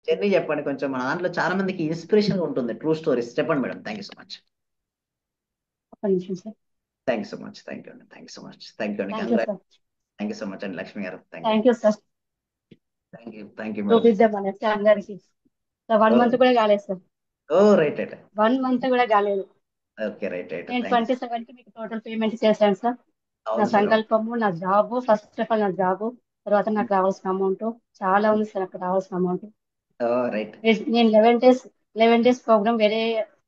Journey చెప్పండి కొంచెం. మన దాంట్లో చాలా మందికి ఇన్స్పిరేషన్ ఉంటుంది. ట్రూ స్టోరీస్ చెప్పండి madam. Thank you so much. ఒక్క నిమిషం sir. Thank you so much. Thank you అండి. Thank you so much. Thank you అండి. Thank you congrat. Sir. Thank you so much అండి లక్ష్మి గారు. Thank you. Thank you sir. Thank you. Thank you madam. చూపిద్దాం అనేసి అందరికి. Sir 1 month కూడా కాలేదు sir. Oh right right. 1 month కూడా కాలేదు. Okay right right. నేను థ్యాంక్ యూ. 27కి మీకు టోటల్ పేమెంట్ చేశాను సార్. నా అవును సార్. సంకల్పము, నా జాబ్, ఫస్ట్ ఆఫ్ ఆల్ నా జాబ్, తర్వాత నాకు రావాల్సిన అమౌంట్ చాలా ఉంది సార్. నాకు రావాల్సిన అమౌంట్ ఓ రైట్. నేను 11 డేస్ ప్రోగ్రామ్ వేరే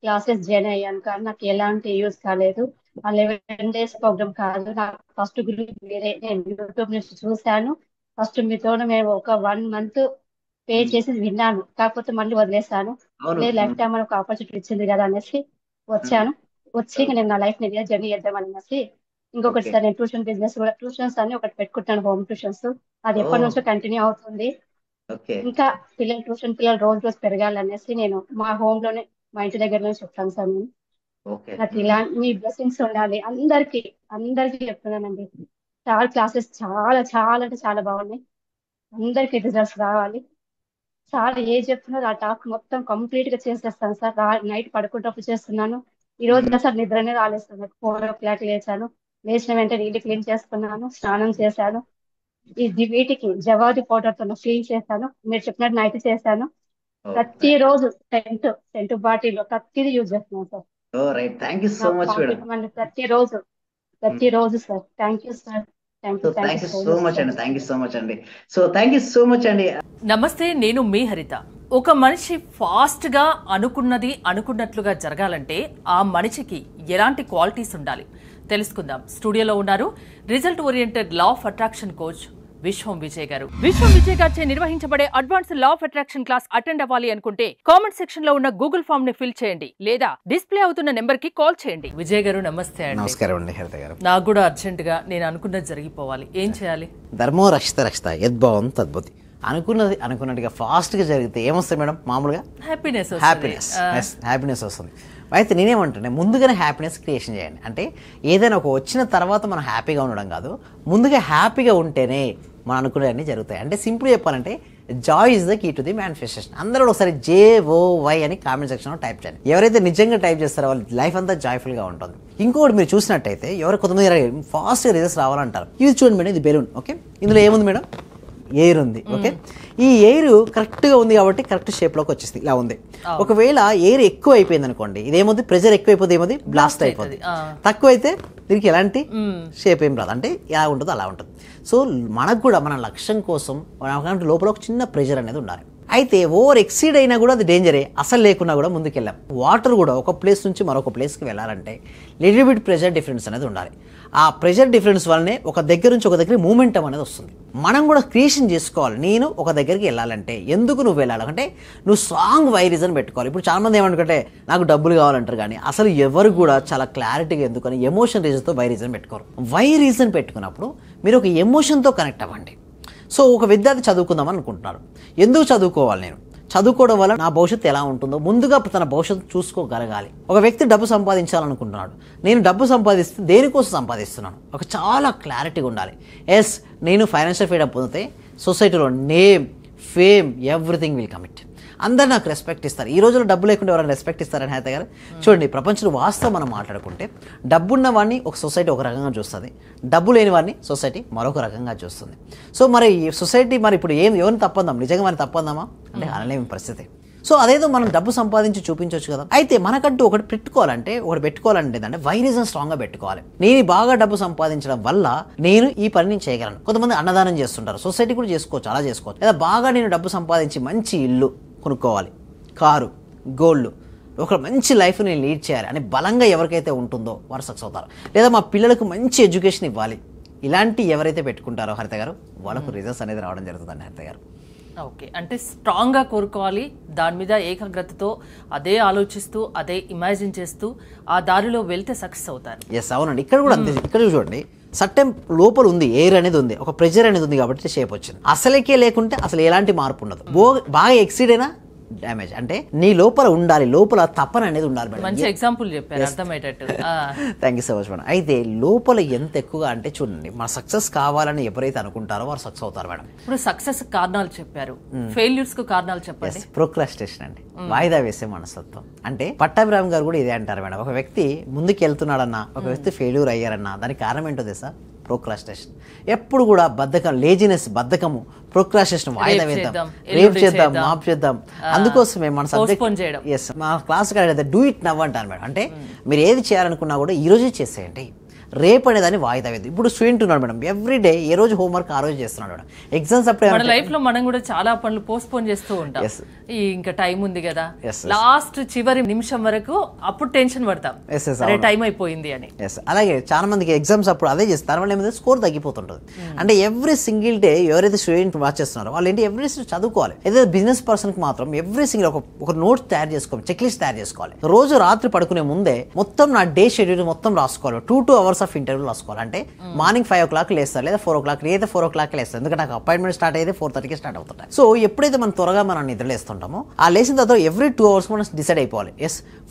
క్లాసెస్ జాయిన్ అయ్యాను కానీ నాకు ఎలాంటి యూజ్ కాలేదు. ఆ 11 డేస్ ప్రోగ్రామ్ కాదు, నాకు ఫస్ట్ గ్రూప్ వేరే నేను యూట్యూబ్ నుంచి చూశాను. ఫస్ట్ మీతో మేము ఒక 1 మంత్ పే చేసి విన్నాను, కాకపోతే మళ్ళీ వదిలేసాను. అవును. లేదు లైఫ్ టైం ఒక ఆపర్చునిటీ ఇచ్చింది కదా అనేసి వచ్చాను. వచ్చి ఇంకా నేను నా లైఫ్ ని జర్నీ చేద్దామని అనేసి ఇంకొకటి ఓకే. సార్, నేను ట్యూషన్ బిజినెస్ కూడా, ట్యూషన్స్ అని ఒకటి పెట్టుకుంటాను, హోమ్ ట్యూషన్స్. అది ఓ ఎప్పటి నుంచో కంటిన్యూ అవుతుంది. ఓకే. ఇంకా ట్యూషన్ పిల్లలు రోజు రోజు పెరగాలనేసి నేను మా హోమ్ లోనే, మా ఇంటి దగ్గర నుంచి చెప్తాను సార్. నేను ఓకే. నాకు ఇలా మీ బ్లెస్సింగ్స్ ఉండాలి అందరికి, అందరికీ చెప్తున్నానండి. చాలా క్లాసెస్ చాలా చాలా అంటే చాలా బాగున్నాయి. అందరికి రిజల్ట్స్ రావాలి. సార్ ఏం చెప్తున్నారు ఆ టాక్ మొత్తం కంప్లీట్ గా చేసేస్తాను సార్. నైట్ పడుకుంటప్పుడు చేస్తున్నాను. ఈ రోజు అసలు నిద్రనే రాలేదు సార్. నాకు 4 o'clock లేచాను. లేచిన వెంటనే ఇల్లు క్లీన్ చేసుకున్నాను, స్నానం చేశాను. వీటికి జవాది పౌడర్ తో క్లీన్ చేశాను. మీరు చెప్పినట్టు నైట్ చేశాను. ఓ ప్రతిరోజు సెంటు బాటిల్ ప్రతిదీ యూజ్ చేస్తున్నాను sir. Oh right. Thank you నా so much madam. Pocket money ప్రతిరోజు, ప్రతిరోజు sir. Thank you sir. Thank so you, thank thank you you so so much much sir. అండి. Thank you so much అండి. So thank you so much అండి. నమస్తే, నేను మీ హరిత. ఒక మనిషి ఫాస్ట్గా అనుకున్నది అనుకున్నట్లుగా జరగాలంటే ఆ మనిషికి ఎలాంటి క్వాలిటీస్ ఉండాలి తెలుసుకుందాం. స్టూడియోలో ఉన్నారు result oriented law of attraction coach విశ్వం విజయ్ గారు. విశ్వం విజయ్ గారిచే నిర్వహించబడే advance law of attraction class attend అవ్వాలి అనుకుంటే కామెంట్ సెక్షన్ లో ఉన్న గూగుల్ ఫామ్ ని ఫిల్ చేయండి లేదా డిస్ప్లే అవుతున్న నెంబర్ కి కాల్ చేయండి. విజయ్ గారు నమస్తే అండి. నమస్కారం అండి హరిత గారు. నాకు కూడా అర్జెంట్ గా నేను అనుకున్నది జరిగిపోవాలి, ఏం చేయాలి? ధర్మో రక్షిత రక్షిత యద్భావం తద్భుతి. అనుకున్నది అనుకున్నట్టుగా ఫాస్ట్గా జరిగితే ఏమొస్తుంది మేడం? మామూలుగా హ్యాపీనెస్ హ్యాపీనెస్ వస్తుంది. అయితే నేనేమంటున్నా, ముందుగానే హ్యాపీనెస్ క్రియేషన్ చేయండి. అంటే ఏదైనా ఒక వచ్చిన తర్వాత మనం హ్యాపీగా ఉండడం కాదు, ముందుగా హ్యాపీగా ఉంటేనే మనం అనుకునేవన్నీ జరుగుతాయి. అంటే సింపుల్ చెప్పాలంటే joy is the key to the manifestation. అందరూ ఒకసారి JOY అని కామెంట్ సెక్షన్లో టైప్ చేయండి. ఎవరైతే నిజంగా టైప్ చేస్తారో వాళ్ళ లైఫ్ అంతా జాయ్ఫుల్గా ఉంటుంది. ఇంకోటి మీరు చూసినట్టయితే కొంతమంది ఫాస్ట్గా రిజల్ట్స్ రావాలంటారు. ఇది చూడండి మేడం, ఇది బెలూన్. ఓకే, ఇందులో ఏముంది మేడం? ఎయిర్ ఉంది. ఓకే, ఈ ఎయిర్ కరెక్ట్గా ఉంది కాబట్టి కరెక్ట్ షేప్లోకి వచ్చేస్తుంది, ఇలా ఉంది. ఒకవేళ ఎయిర్ ఎక్కువ అయిపోయింది అనుకోండి, ఇదేముంది ప్రెజర్ ఎక్కువ అయిపోతే ఏముంది బ్లాస్ట్ అయిపోతుంది. తక్కువ అయితే దీనికి ఎలాంటి షేప్ ఏం రాదు, అంటే ఎలా ఉంటుందో అలా ఉంటుంది. సో మనకు కూడా మన లక్ష్యం కోసం మనకంటే లోపల ఒక చిన్న ప్రెజర్ అనేది ఉండాలి. అయితే ఓవర్ ఎక్సీడ్ అయినా కూడా అది డేంజరే, అసలు లేకున్నా కూడా ముందుకెళ్ళాం. వాటర్ కూడా ఒక ప్లేస్ నుంచి మరొక ప్లేస్కి వెళ్ళాలంటే లిటిల్ బిట్ ప్రెజర్ డిఫరెన్స్ అనేది ఉండాలి. ఆ ప్రెజర్ డిఫరెన్స్ వల్లనే ఒక దగ్గర నుంచి ఒక దగ్గర మూమెంటం అనేది వస్తుంది. మనం కూడా క్రియేషన్ చేసుకోవాలి. నేను ఒక దగ్గరికి వెళ్ళాలంటే ఎందుకు నువ్వు వెళ్ళాలంటే నువ్వు స్ట్రాంగ్ వై రీజన్ పెట్టుకోవాలి. ఇప్పుడు చాలామంది ఏమనుకుంటే నాకు డబ్బులు కావాలంటారు, కానీ అసలు ఎవరు కూడా చాలా క్లారిటీగా ఎందుకని ఎమోషన్ రీజన్తో వై రీజన్ పెట్టుకోరు. వై రీజన్ పెట్టుకున్నప్పుడు మీరు ఒక ఎమోషన్తో కనెక్ట్ అవ్వండి. సో ఒక విద్యార్థి చదువుకుందామని అనుకుంటున్నారు. ఎందుకు చదువుకోవాలి? నేను చదువుకోవడం వల్ల నా భవిష్యత్తు ఎలా ఉంటుందో ముందుగా తన భవిష్యత్తు చూసుకోగలగాలి. ఒక వ్యక్తి డబ్బు సంపాదించాలనుకుంటున్నాడు. నేను డబ్బు సంపాదిస్తే దేనికోసం సంపాదిస్తున్నాను, ఒక చాలా క్లారిటీగా ఉండాలి. ఎస్, నేను ఫైనాన్షియల్ ఫ్రీడమ్ పొందితే సొసైటీలో name, fame, everything will commit. అందరు నాకు రెస్పెక్ట్ ఇస్తారు. ఈ రోజుల్లో డబ్బు లేకుండా ఎవరైనా రెస్పెక్ట్ ఇస్తారని హరిత గారు చూడండి. ప్రపంచంలో వాస్తవం మనం మాట్లాడుకుంటే డబ్బున్న వాడిని ఒక సొసైటీ ఒక రకంగా చూస్తుంది, డబ్బు లేని వాడిని సొసైటీ మరొక రకంగా చూస్తుంది. సో మరి ఈ సొసైటీ మరి ఇప్పుడు ఎవరిని తప్పందాం? నిజంగా మరి తప్పందామా అంటే అనలేని పరిస్థితి. సో అదేదో మనం డబ్బు సంపాదించి చూపించవచ్చు కదా. అయితే మనకంటూ ఒకటి పెట్టుకోవాలంటే ఏంటంటే వై రీజన్ స్ట్రాంగ్గా పెట్టుకోవాలి. నేను బాగా డబ్బు సంపాదించడం వల్ల నేను ఈ పని చేయగలను. కొంతమంది అన్నదానం చేస్తుంటారు, సొసైటీ కూడా చేసుకోవచ్చు, అలా చేసుకోవచ్చు. లేదా బాగా నేను డబ్బు సంపాదించి మంచి ఇల్లు కొనుక్కోవాలి, కారు, గోల్డ్, ఒక మంచి లైఫ్ నేను లీడ్ చేయాలి అని బలంగా ఎవరికైతే ఉంటుందో వారు సక్సెస్ అవుతారు. లేదా మా పిల్లలకు మంచి ఎడ్యుకేషన్ ఇవ్వాలి, ఇలాంటి ఎవరైతే పెట్టుకుంటారో హరిత గారు వాళ్ళకు రిజల్ట్స్ అనేది రావడం జరుగుతుందండి హరిత గారు. ఓకే, అంటే స్ట్రాంగ్గా కోరుకోవాలి, దాని మీద ఏకాగ్రతతో అదే ఆలోచిస్తూ అదే ఇమాజిన్ చేస్తూ ఆ దారిలో వెళ్తే సక్సెస్ అవుతారు. ఎస్, అవునండి. ఇక్కడ కూడా అంతే. ఇక్కడ చూడండి, సర్టెన్ లోపల ఉంది, ఎయిర్ అనేది ఉంది, ఒక ప్రెజర్ అనేది ఉంది కాబట్టి షేప్ వచ్చింది. అసలుకే లేకుంటే అసలు ఎలాంటి మార్పు ఉండదు. బాగా ఎక్సీడ్ అయినా డ్యామేజ్. అంటే నీ లోపల ఉండాలి, లోపల తపన అనేది ఉండాలి మేడం. మంచి ఎగ్జాంపుల్ చెప్పారు, అర్థమయ్యేటట్టు. Thank you so much madam. అయితే లోపల ఎంత ఎక్కువగా అంటే చూడండి, మన సక్సెస్ కావాలని ఎవరైతే అనుకుంటారో వారు సక్సెస్ అవుతారు మేడం. ఇప్పుడు సక్సెస్ కారణాలు చెప్పారు, ఫెయిల్యూర్స్ కు కారణాలు చెప్పండి. ప్రోక్రాస్టినేషన్ అండి, వాయిదా వేసే మనస్తత్వం. అంటే పట్టాభిరామ్ గారు కూడా ఇదే అంటారు మేడం. ఒక వ్యక్తి ముందుకు వెళ్తున్నాడన్నా, ఒక వ్యక్తి ఫెయిల్యూర్ అయ్యారన్నా దానికి కారణం ఏంటో తెలుసా? ప్రోక్రాస్టినేషన్. ఎప్పుడు కూడా బద్ధకం, లేజినెస్, బద్ధకము, ప్రోక్రాస్టినేషన్, వాయిదా వేద్దాం, రేపు చేద్దాం, మాప్ చేద్దాం. అందుకోసమే మన సబ్జెక్ట్ మా క్లాస్ డూ ఇట్ నవ్ అంటారు మేడం. అంటే మీరు ఏది చేయాలనుకున్నా కూడా ఈ రోజే చేసేయండి, రేపు అనేదాన్ని వాయిదా వేద్దాం. ఇప్పుడు స్టూడెంట్ ఉన్నాడు మేడం, ఎవ్రీ డే ఏ రోజు హోంవర్క్ ఆ రోజు చేస్తున్నాడు మేడం. ఎగ్జామ్స్ అప్పుడే మన లైఫ్ లో మనం కూడా చాలా పనులు పోస్ట్పోన్ చేస్తూ ఉంటాం. ఇంకా టైం ఉంది కదా, లాస్ట్ చివరి నిమిషం వరకు అప్పుడు టెన్షన్ పడతాం, టైం అయిపోయింది అని. అలాగే చాలా మందికి ఎగ్జామ్స్ అప్పుడు అదే చేస్తారు, వాళ్ళ ఏమైతే స్కోర్ తగ్గిపోతుంటుంది. అంటే ఎవ్రీ సింగిల్ డే ఎవరైతే స్టూడెంట్ వాచ్ చేస్తున్నారో వాళ్ళు ఏంటి ఎవ్రీ చదువుకోవాలి. ఏదైతే బిజినెస్ పర్సన్ కి మాత్రం ఎవ్రీ సింగిల్ ఒక నోట్స్ తయారు చేసుకోవాలి, చెక్ లిస్ట్ తయారు చేసుకోవాలి. రోజు రాత్రి పడుకునే ముందే మొత్తం నా డే షెడ్యూల్ మొత్తం రాసుకోవాలి. 2 hours ఆఫ్ ఇంటర్వ్యూ రాసుకోవాలి. అంటే మార్నింగ్ 5 o'clock లేస్తారు, లేదా 4 o'clock, లేదా 4 o'clock లేస్తారు. ఎందుకంటే నాకు అపాయింట్మెంట్ స్టార్ట్ అయితే 4:30కి స్టార్ట్ అవుతుంటాయి. సో ఎప్పుడైతే మనం త్వరగా మనం నిద్రలేస్తుంటామో ఆ లేచిన తర్వాత ఎవ్రీ 2 hours మనం డిసైడ్ అయిపోవాలి.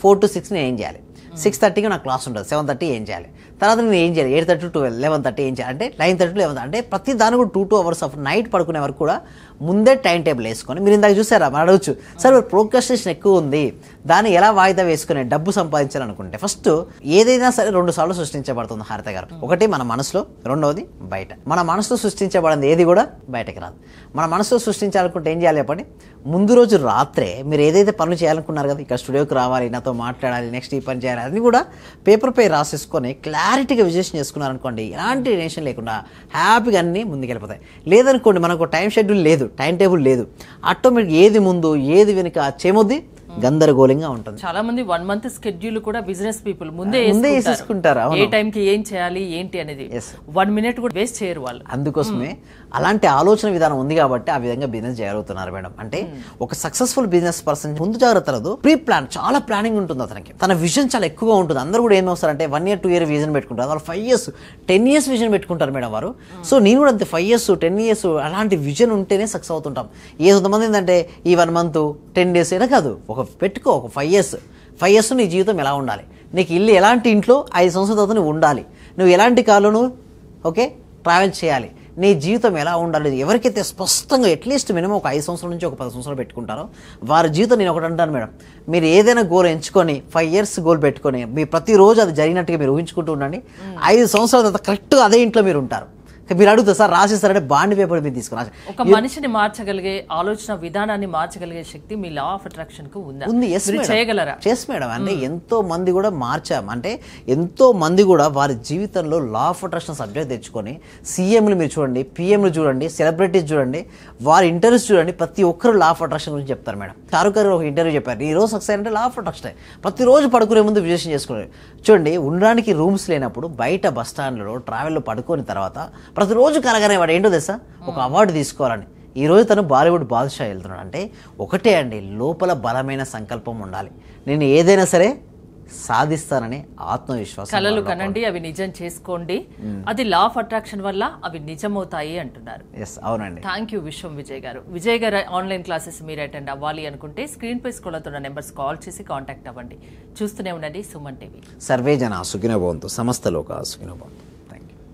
4 to 6 నేను ఏం చేయాలి, 6:30కి నాకు క్లాస్ ఉంటుంది, 7:30 ఏం చేయాలి, తర్వాత నేను ఏం చేయాలి, 8:30 to 12, 11:30 ఏం చేయాలి, అంటే 9:30 to 11, అంటే ప్రతి దాని కూడా 2 hours ఆఫ్ నైట్ పడుకునే వరకు కూడా ముందే టైం టేబుల్ వేసుకొని. మీరు ఇందాక చూసారా, మనం అడగచ్చు సార్ ప్రోక్రాస్టినేషన్ ఎక్కువ ఉంది, దాన్ని ఎలా వాయిదా వేసుకుని డబ్బు సంపాదించాలనుకుంటే ఫస్ట్ ఏదైనా సరే 2 సార్లు సృష్టించబడుతుంది హారిత గారు. ఒకటి మన మనసులో, రెండవది బయట. మన మనసులో సృష్టించబడింది ఏది కూడా బయటకి రాదు. మన మనసులో సృష్టించాలనుకుంటే ఏం చేయాలి చెప్పండి? ముందు రోజు రాత్రే మీరు ఏదైతే పనులు చేయాలనుకున్నారు కదా, ఇక్కడ స్టూడియోకి రావాలి, నాతో మాట్లాడాలి, నెక్స్ట్ ఈ పని చేయాలి, అది కూడా పేపర్ పై రాసేసుకొని క్లారిటీగా విజేషన్ చేసుకున్నారనుకోండి, ఎలాంటి టెన్షన్ లేకుండా హ్యాపీగా అన్నీ ముందుకెళ్ళిపోతాయి. లేదనుకోండి మనకు టైం షెడ్యూల్ లేదు, టైం టేబుల్ లేదు, ఆటోమేటిక్ ఏది ముందు ఏది వెనుక చేమొద్ది గందరగోళంగా ఉంటుంది. చాలా మంది 1 month స్కెడ్యూల్ కూడా బిజినెస్ పీపుల్ ముందే వేసేసుకుంటారు, ఏ టైంకి ఏం చేయాలి ఏంటి అనేది 1 minute కూడా వేస్ట్ చేయరు వాళ్ళు. అందుకోసమే అలాంటి ఆలోచన విధానం ఉంది కాబట్టి ఆ విధంగా బిజినెస్ జరుగుతున్నారు మేడం. అంటే ఒక సక్సెస్ఫుల్ బిజినెస్ పర్సన్ ముందు జాగ్రత్తలు, ప్రీ ప్లాన్, చాలా ప్లానింగ్ ఉంటుంది అతనికి, తన విజన్ చాలా ఎక్కువగా ఉంటుంది. అందరూ కూడా ఏం వస్తారంటే 1 year 2 year విజన్ పెట్టుకుంటారు, వాళ్ళు 5 years 10 years విజన్ పెట్టుకుంటారు మేడం వారు. సో నేను కూడా అంతే 5 years 10 years అలాంటి విజన్ ఉంటేనే సక్సెస్ అవుతుంటాం. కొంతమంది ఏంటంటే ఈ 1 month 10 days అయినా కాదు, ఒక పెట్టుకో, ఒక 5 years నీ జీవితం ఎలా ఉండాలి, నీకు ఇల్లు ఎలాంటి ఇంట్లో 5 సంవత్సరాల తర్వాత నువ్వు ఉండాలి, నువ్వు ఎలాంటి కార్లో నువ్వు ట్రావెల్ చేయాలి, నీ జీవితం ఎలా ఉండాలి. ఎవరికైతే స్పష్టంగా అట్లీస్ట్ మినిమం ఒక 5 సంవత్సరాల నుంచి ఒక 10 సంవత్సరాలు పెట్టుకుంటారో వారి జీవితం, నేను ఒకటి అంటాను మేడం, మీరు ఏదైనా గోల్ ఎంచుకొని 5 years గోల్ పెట్టుకొని మీ ప్రతిరోజు అది జరిగినట్టుగా మీరు ఊహించుకుంటూ ఉండండి. 5 సంవత్సరాల తర్వాత కరెక్ట్గా అదే ఇంట్లో మీరు ఉంటారు. మీరు అడుగుతారు సార్ రాసేస్తారంటే బాండ్ పేపర్ మీరు తీసుకున్నారు. ఒక మనిషిని మార్చగలిగే ఆలోచన విధానాన్ని మార్చగలిగే శక్తి మీ లా ఆఫ్ అట్రాక్షన్ కు ఉంది. చేయగలరా? చేస్ మేడం. అంటే ఎంతో మంది కూడా మార్చాం. అంటే ఎంతో మంది కూడా వారి జీవితంలో లా ఆఫ్ అట్రాక్షన్ సబ్జెక్ట్ తెచ్చుకొని సీఎంలు మీరు చూడండి, పిఎంలు చూడండి, సెలబ్రిటీస్ చూడండి, వారి ఇంటర్వ్యూస్ చూడండి, ప్రతి ఒక్కరు లా ఆఫ్ అట్రాక్షన్ గురించి చెప్తారు మేడం. షారుఖ్ గారు ఒక ఇంటర్వ్యూ చెప్పారు, ఈ రోజు సక్సెస్ అంటే లా ఆఫ్ అట్రాక్షన్. ప్రతిరోజు పడుకునే ముందు విజేషన్ చేసుకున్నారు. చూడండి, ఉండడానికి రూమ్స్ లేనప్పుడు బయట బస్ స్టాండ్లో ట్రావెల్లో పడుకున్న తర్వాత ప్రతిరోజు కలగనే వాడు ఏంటో తెలుసా, ఒక అవార్డు తీసుకోవాలని. ఈరోజు తను బాలీవుడ్ బాద్షా వెళ్తున్నాడు. అంటే ఒకటే అండి, లోపల బలమైన సంకల్పం ఉండాలి. నేను ఏదైనా సరే సాధిస్తానని ఆత్మవిశ్వాసం. కలలు కనండి, అవి నిజం చేసుకోండి. అది లా ఆఫ్ అట్రాక్షన్ వల్ల అవి నిజమవుతాయి అంటున్నారు. అవునండి. థ్యాంక్ యూ విశ్వం విజయ్ గారు. విజయ్ గారు ఆన్లైన్ క్లాసెస్ మీరు అటెండ్ అవ్వాలి అనుకుంటే స్క్రీన్ పై స్క్రోల్ అవుతున్న నెంబర్స్ కాల్ చేసి కాంటాక్ట్ అవ్వండి. చూస్తూనే ఉండండి సుమన్ టీవీ. సర్వే జన సుఖినో భవంతు, సమస్త లోకా సుఖినో భవంతు.